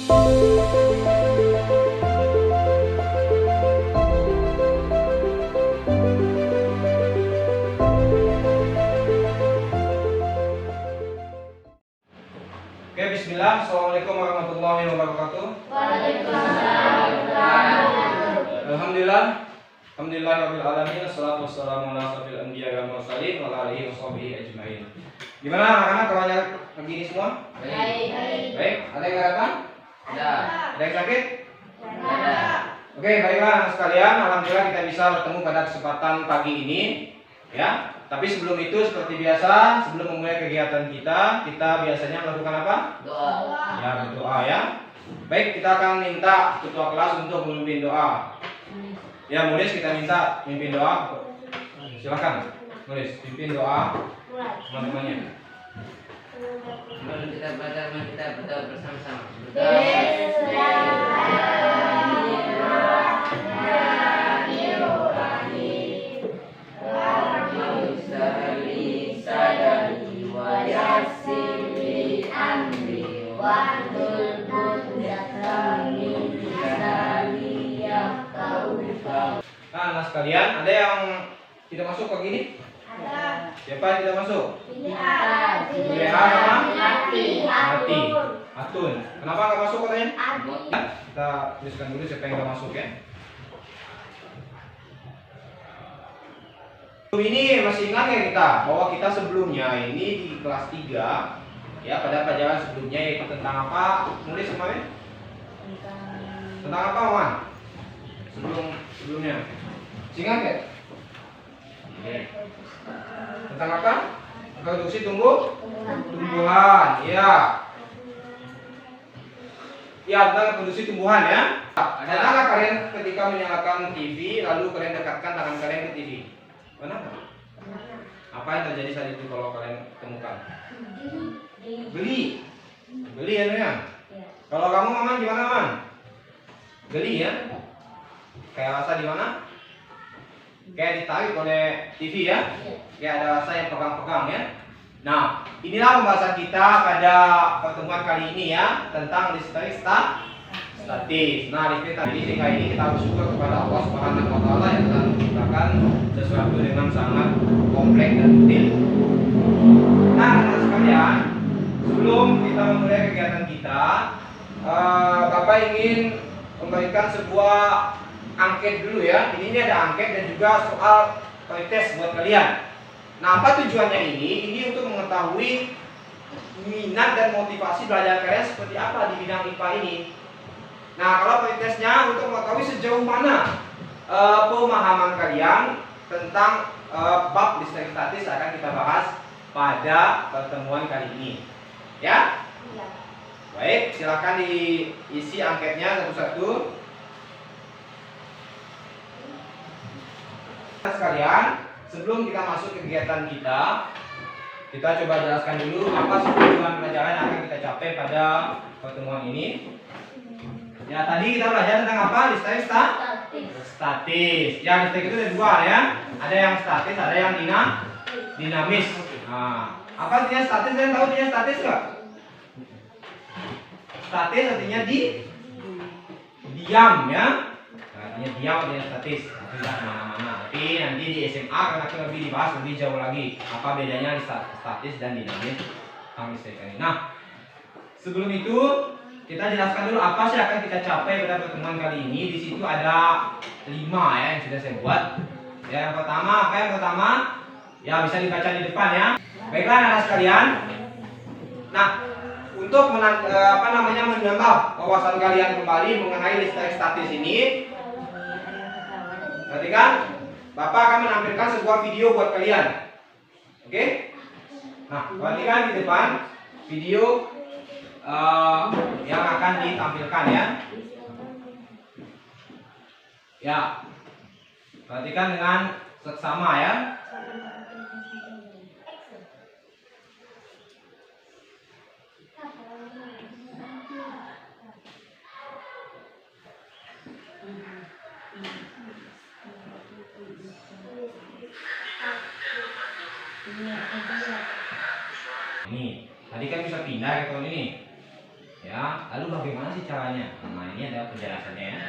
Oke, bismillah. Assalamualaikum warahmatullahi wabarakatuh. Waalaikumsalam. Alhamdulillah. Alhamdulillahirabbil alamin. Wassalatu wassalamu ala asyrofil anbiya'i wal mursalin wa ala alihi washabihi ajmain. Gimana anak-anak kabarnya pagi ini semua? Baik. Baik. Ada yang datang? Ada. Ada yang sakit? Ada. Oke, baiklah anak sekalian. Alhamdulillah kita bisa bertemu pada kesempatan pagi ini, ya. Tapi sebelum itu seperti biasa, sebelum memulai kegiatan kita biasanya melakukan apa? Doa. Ya, berdoa ya. Baik, kita akan minta ketua kelas untuk memimpin doa. Ya, Mulis kita minta memimpin doa. Silakan, Mulis, pimpin doa teman-temannya. Mari kita baca, mari kita berdoa bersama-sama. Nah, anak sekalian, ada yang tidak masuk pagi ini? Ada. Siapa yang tidak masuk? Juleha sama? Mati. Atun. Kenapa nggak masuk katanya? Adi. Kita tuliskan dulu siapa yang nggak masuk ya. Ini masih ingat ya kita bahwa kita sebelumnya ini di kelas 3 ya, pada pelajaran sebelumnya yaitu tentang apa? Nulis kemarin? Tentang apa, Wan? Sebelumnya. Ingat ya? Tentang apa? Produksi tumbuhan. Ya. Ya, tentang produksi tumbuhan ya. Pernahkah kalian ketika menyalakan TV lalu kalian dekatkan tangan kalian ke TV? Benar? Apa yang terjadi saat itu kalau kalian temukan? Geli ya, Nuya? Kalau kamu, Maman, gimana, Man? Geli ya? Kayak rasa di mana? Kayak ditarik oleh TV ya? Kayak ada rasa yang pegang-pegang ya? Nah, inilah pembahasan kita pada pertemuan kali ini ya, tentang listrik statis. Nah, listrik statis kali ini kita bersyukur kepada Allah Subhanahu wa taala yang telah menciptakan sesuatu dengan sangat kompleks dan detail. Nah, teman sekalian, sebelum kita memulai kegiatan kita, Bapak ingin memberikan sebuah angket dulu ya. Ini ada angket dan juga soal pretest buat kalian. Nah, apa tujuannya ini? Ini untuk mengetahui minat dan motivasi belajar kalian seperti apa di bidang IPA ini. Nah, kalau pretestnya untuk mengetahui sejauh mana pemahaman kalian tentang bab listrik statis akan kita bahas pada pertemuan kali ini. Ya? Baik, silakan diisi anketnya satu-satu. Sekalian, sebelum kita masuk kegiatan kita coba jelaskan dulu apa sih tujuan pelajaran yang akan kita capai pada pertemuan ini. Ya, tadi kita belajar tentang apa? Listrik statis. Ya, listrik itu ada dua ya. Ada yang statis, ada yang dinamis. Nah, apa artinya statis? Kalian tahu artinya statis nggak? Statis artinya diam ya. Artinya diam, artinya statis. Tidak kemana-mana. Tapi nanti di SMA akan lebih dibahas lebih jauh lagi apa bedanya statis dan dinamis tentang listrik ini. Nah, sebelum itu kita jelaskan dulu apa sih akan kita capai pada pertemuan kali ini. Di situ ada 5 ya yang sudah saya buat. Ya, yang pertama apa? Yang pertama ya bisa dibaca di depan ya. Baiklah anak sekalian. Nah, untuk menambah wawasan kalian kembali mengenai listrik statis ini, perhatikan, Bapak akan menampilkan sebuah video buat kalian. Oke? Nah, perhatikan di depan video yang akan ditampilkan ya. Ya. Perhatikan dengan seksama ya. Ini, tadi kan bisa pindah ke tahun ini. Ya, ya. Lalu bagaimana sih caranya? Nah, ini adalah penjelasannya ya.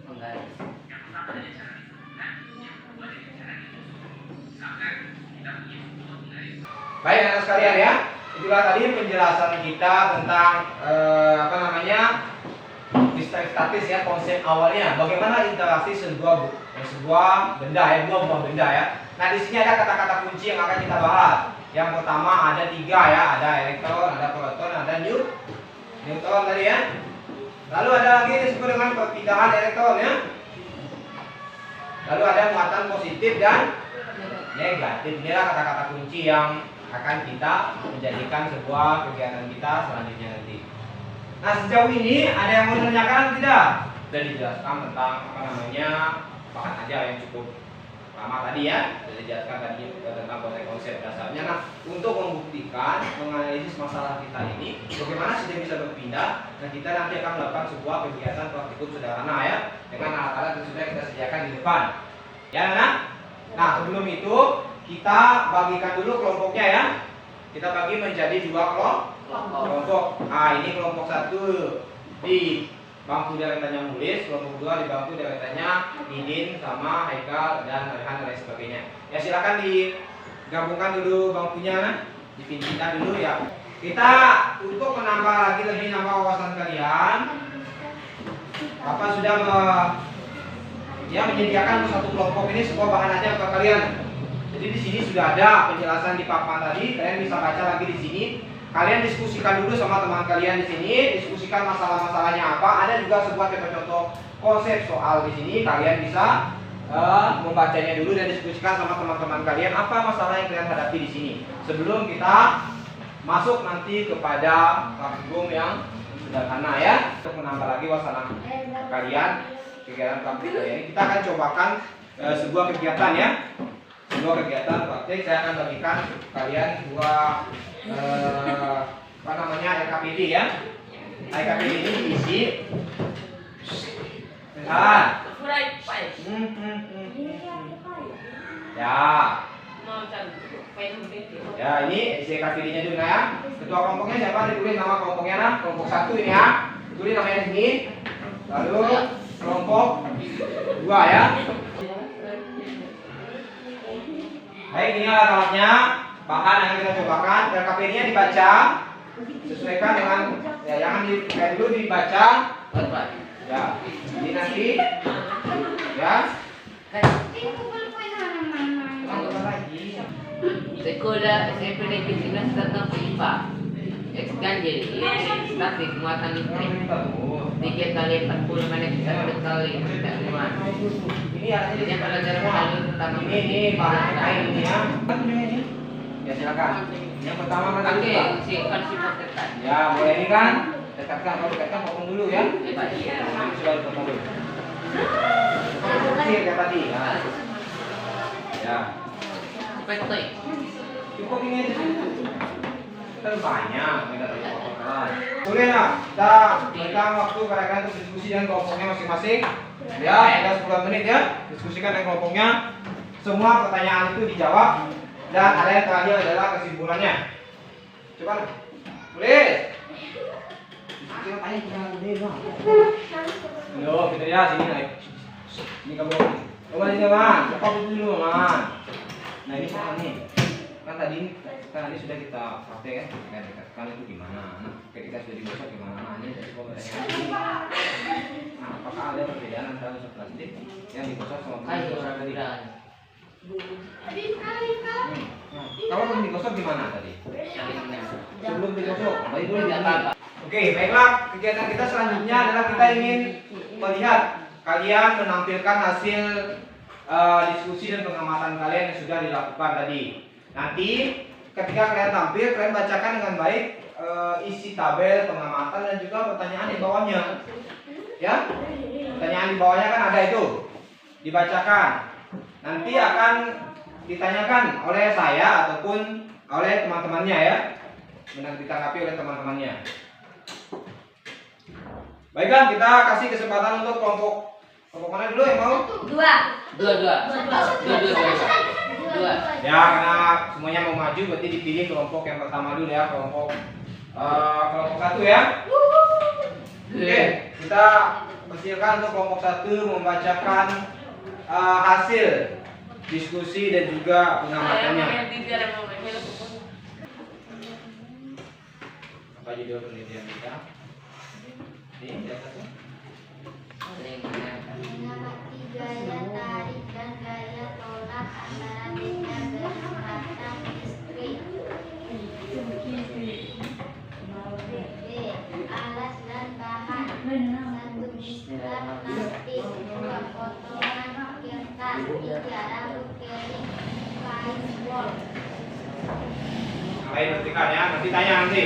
Menggaris. Baik anak sekalian ya, itulah tadi penjelasan kita tentang statis ya, konsep awalnya. Bagaimana interaksi sebuah benda ya, dua buah benda ya. Nah di sini ada kata-kata kunci yang akan kita bahas. Yang pertama ada 3 ya, ada elektron, ada proton, ada neutron tadi ya. Lalu ada lagi yang disebut dengan perpindahan elektron ya. Lalu ada muatan positif dan negatif. Inilah kata-kata kunci yang akan kita menjadikan sebuah kegiatan kita selanjutnya nanti. Nah sejauh ini ada yang mau ditanyakan tidak? Sudah dijelaskan tentang bahan aja yang cukup lama tadi ya. Sudah dijelaskan tadi tentang konsep dasarnya. Nah untuk membuktikan menganalisis masalah kita ini, bagaimana sudah bisa berpindah. Nah kita nanti akan melakukan sebuah kegiatan praktikum sederhana ya, dengan alat-alat yang sudah kita sediakan di depan. Ya anak. Nah sebelum itu kita bagikan dulu kelompoknya ya. Kita bagi menjadi 2 kelompok. Nah ini kelompok 1 di bangku deretannya Mulis, kelompok 2 di bangku deretannya Didin sama Haikal dan Rehan dan lain sebagainya. Ya silakan digabungkan dulu bangkunya, dipindah dulu ya. Kita untuk menambah lagi lebih nambah wawasan kalian, Bapak sudah menyediakan satu kelompok ini sebuah bahan aja untuk kalian. Jadi di sini sudah ada penjelasan di papan tadi, kalian bisa baca lagi di sini. Kalian diskusikan dulu sama teman kalian di sini, diskusikan masalah-masalahnya apa. Ada juga sebuah contoh-contoh konsep soal di sini. Kalian bisa membacanya dulu dan diskusikan sama teman-teman kalian apa masalah yang kalian hadapi di sini. Sebelum kita masuk nanti kepada praktikum yang sederhana ya, untuk menambah lagi wawasan kalian kegiatan praktik kalian. Kita akan cobakan sebuah kegiatan ya. Sebuah kegiatan praktik, saya akan bagikan kalian dua LKPD ya. LKPD ini diisi ya ini isi LKPD-nya dulu ya. Ketua kelompoknya siapa? Ditulis nama kelompoknya nah. Kelompok 1 ini ya. Tulis namanya di sini. Lalu kelompok 2 ya. Baik, ini alat-alatnya, bahan yang kita cobakan. LKPD-nya dibaca, sesuaikan dengan ya, jangan dulu dibaca. Ya, ini nanti ya. Lagi. Sekolah SMP Negeri 19 tentang IPA. X ganjil, statik muatan listrik. 3 kali 40 menit kali Ini artinya pelajaran lalu tentang ini bahan lain ini ya. Ya silakan. Yang pertama mana dulu Pak? Ya boleh ini kan. Dekatkan, kalau dekatkan potong dulu ya. Ini sudah dipotong dulu. Kecil kayak tadi. Ya. Cukup ini aja. Terlalu banyak, tidak terlalu potong. Boleh lah. Kita berikan waktu kalian untuk diskusi dengan kelompoknya masing-masing. Ya, ada 10 menit ya. Diskusikan dengan kelompoknya. Semua pertanyaan itu dijawab. Dan ada yang terakhir adalah kesimpulannya. Coba. Boleh. Kita tanya kita gede bang. Loh, kita ya sini naik. Ini kamu. Coba sini bang. Coba dulu bang. Nah ini soal nih. Kan tadi sudah kita praktek kan, kita dekatkan itu gimana. Nah, ketika sudah digosok gimana. Nah, ini dari sebuah pertanyaan. Nah, apakah ada perbedaan antara gosok plastik yang digosok sama digosok tadi? Kalau belum digosok gimana tadi? Sebelum digosok, baik dulu diatas. Oke, baiklah. Kegiatan kita selanjutnya adalah kita ingin melihat kalian menampilkan hasil diskusi dan pengamatan kalian yang sudah dilakukan tadi. Nanti ketika kalian tampil, kalian bacakan dengan baik isi tabel pengamatan dan juga pertanyaan di bawahnya. Ya, pertanyaan di bawahnya kan ada itu, dibacakan. Nanti akan ditanyakan oleh saya ataupun oleh teman-temannya ya, ditanggapi oleh teman-temannya. Baiklah, kita kasih kesempatan untuk kelompok mana dulu yang mau? Dua. Ya, karena semuanya mau maju, berarti dipilih kelompok yang pertama dulu ya, kelompok 1 ya. Oke, kita persilakan untuk kelompok 1 membacakan hasil diskusi dan juga pengamatannya. Apa judul penelitian kita? Ini lihat satu. Mengamati gaya tarik dan gaya tolak antara benda bermuatan listrik. B. Alas dan bahan. 1 biskuit plastik, 2 potongan kertas, 3 rambut kering, 5 wall. Baik, buktikan ya. Nanti tanya nanti.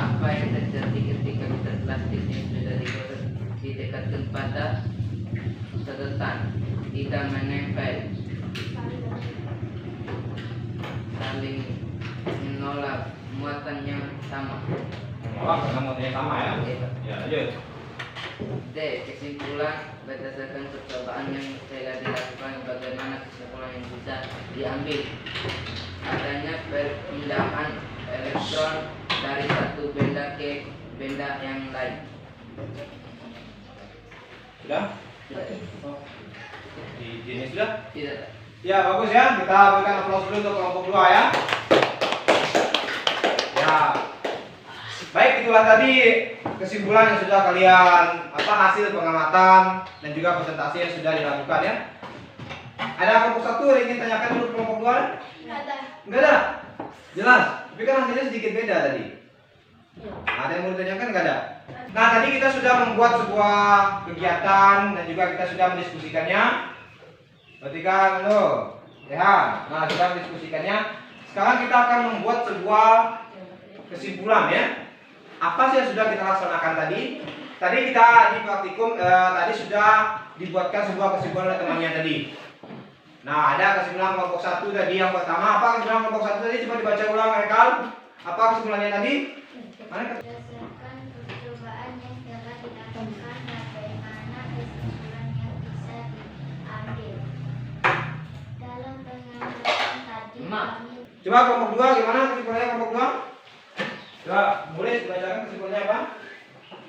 Apa yang terjadi ketika kertas plastik yang sudah didekatkan pada sedotan tidak menempel, saling menolak muatan yang sama? Oh, karena muatannya sama ya. Ya, lanjut. D. Kesimpulan berdasarkan percobaan yang telah dilakukan, bagaimana kesimpulan yang bisa diambil? Adanya perpindahan elektron dari satu benda ke benda yang lain. Sudah? Tidak. Oh. Di sini sudah? Tidak. Ya, bagus ya. Kita berikan aplaus dulu untuk kelompok 2 ya. Ya. Baik, itulah tadi kesimpulan yang sudah kalian hasil pengamatan dan juga presentasi yang sudah dilakukan ya. Ada kelompok 1 yang ingin tanyakan dulu kelompok 2? Enggak ada. Jelas. Tapi kan hasilnya sedikit beda tadi. Ada yang mau ditanyakan enggak ada? Nah, tadi kita sudah membuat sebuah kegiatan dan juga kita sudah mendiskusikannya. Berarti kan ya. Nah, sudah mendiskusikannya. Sekarang kita akan membuat sebuah kesimpulan ya. Apa sih yang sudah kita laksanakan tadi? Tadi kita di praktikum tadi sudah dibuatkan sebuah kesimpulan oleh temannya tadi. Nah, ada kesimpulan kelompok 1 tadi yang pertama. Apa kesimpulan kelompok 1 tadi? Coba dibaca ulang, Haikal. Apa kesimpulannya tadi? Mana? Berdasarkan percobaan yang telah dilakukan, bagaimana kesimpulan yang bisa diambil? Dalam pengamatan tadi Mak. kami Coba kelompok 2 gimana kesimpulannya kelompok 2? Coba boleh dibacakan kesimpulannya apa?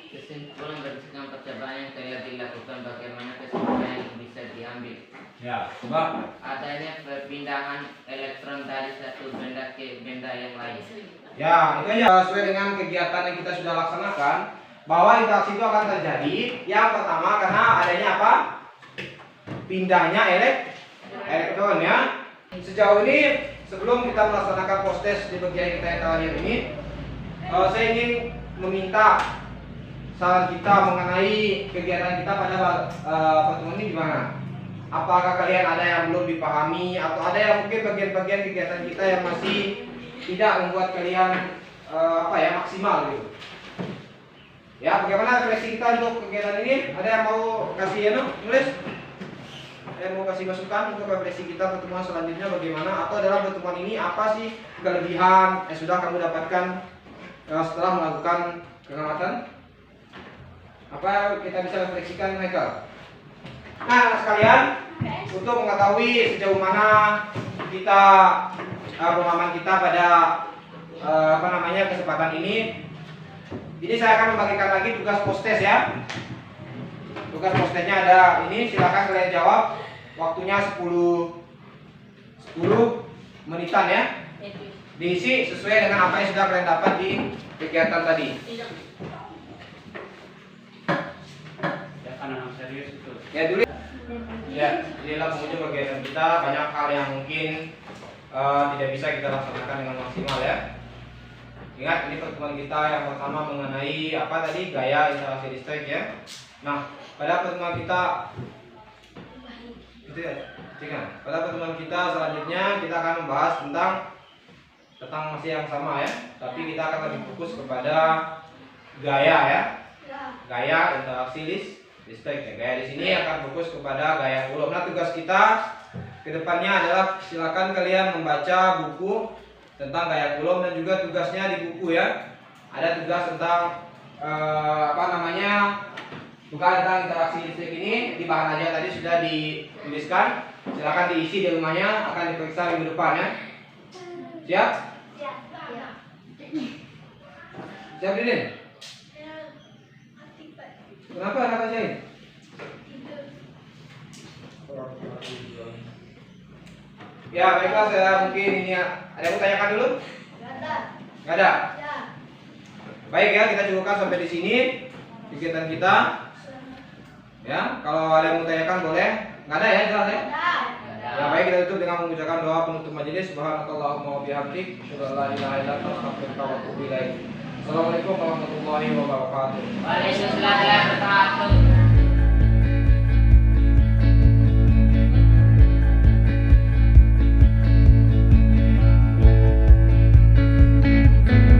Kesimpulan berdasarkan percobaan yang telah dilakukan, bagaimana kesimpulan yang bisa diambil? Ya, coba. Adanya perpindahan elektron dari satu benda ke benda yang lain. Ya, itu aja sesuai dengan kegiatan yang kita sudah laksanakan bahwa interaksi itu akan terjadi. Yang pertama karena adanya apa? Pindahnya elektron ya. Sejauh ini sebelum kita melaksanakan post-test di bagian kita yang terakhir ini, saya ingin meminta saran kita mengenai kegiatan kita pada pertemuan ini gimana? Apakah kalian ada yang belum dipahami atau ada yang mungkin bagian-bagian kegiatan kita yang masih tidak membuat kalian maksimal gitu? Ya, bagaimana refleksi kita untuk kegiatan ini? Ada yang mau kasih nulis? Ada yang mau kasih masukan untuk refleksi kita pertemuan selanjutnya bagaimana? Atau dalam pertemuan ini apa sih kelebihan yang sudah kamu dapatkan setelah melakukan pengamatan? Apa kita bisa refleksikan mereka? Nah, sekalian, untuk mengetahui sejauh mana kita pemahaman kita pada kesempatan ini saya akan membagikan lagi tugas post-test ya. Tugas post-testnya ada ini, silakan kalian jawab. Waktunya 10 menitan ya. Diisi sesuai dengan apa yang sudah kalian dapat di kegiatan tadi. Ya, karena serius itu. Ya dulu. Ya, inilah penghujung kegiatan kita. Banyak hal yang mungkin tidak bisa kita laksanakan dengan maksimal ya. Ingat, ini pertemuan kita yang pertama mengenai apa tadi? Gaya instalasi listrik ya. Nah, pada pertemuan kita pada pertemuan kita selanjutnya kita akan membahas tentang masih yang sama ya. Tapi kita akan lebih fokus kepada gaya ya. Gaya interaksi listrik ya. Gaya di sini akan fokus kepada gaya Coulomb. Nah, tugas kita kedepannya adalah silakan kalian membaca buku tentang gaya Coulomb dan juga tugasnya di buku ya. Ada tugas tentang Bukan tentang interaksi listrik ini di bahan aja tadi sudah dituliskan. Silakan diisi di rumahnya, akan diperiksa minggu depan ya. Siap? Ya. Siap Didin? Kenapa anak kerjain? Ya baiklah, saya mungkin ini ya. Ada yang mau tanyakan dulu? Nggak ada? Baik ya, kita cukupkan sampai di sini kegiatan kita. Ya, kalau ada yang mau tanyakan boleh. Nggak ada ya, jelas ya? Ya baik, kita tutup dengan mengucapkan doa penutup majelis. Subhanakallahumma wa bihamdik, asyhadu an la ilaha illa anta, astaghfiruka wa atubu ilaik. Assalamualaikum warahmatullahi wabarakatuh. Waalaikumsalam warahmatullahi wabarakatuh.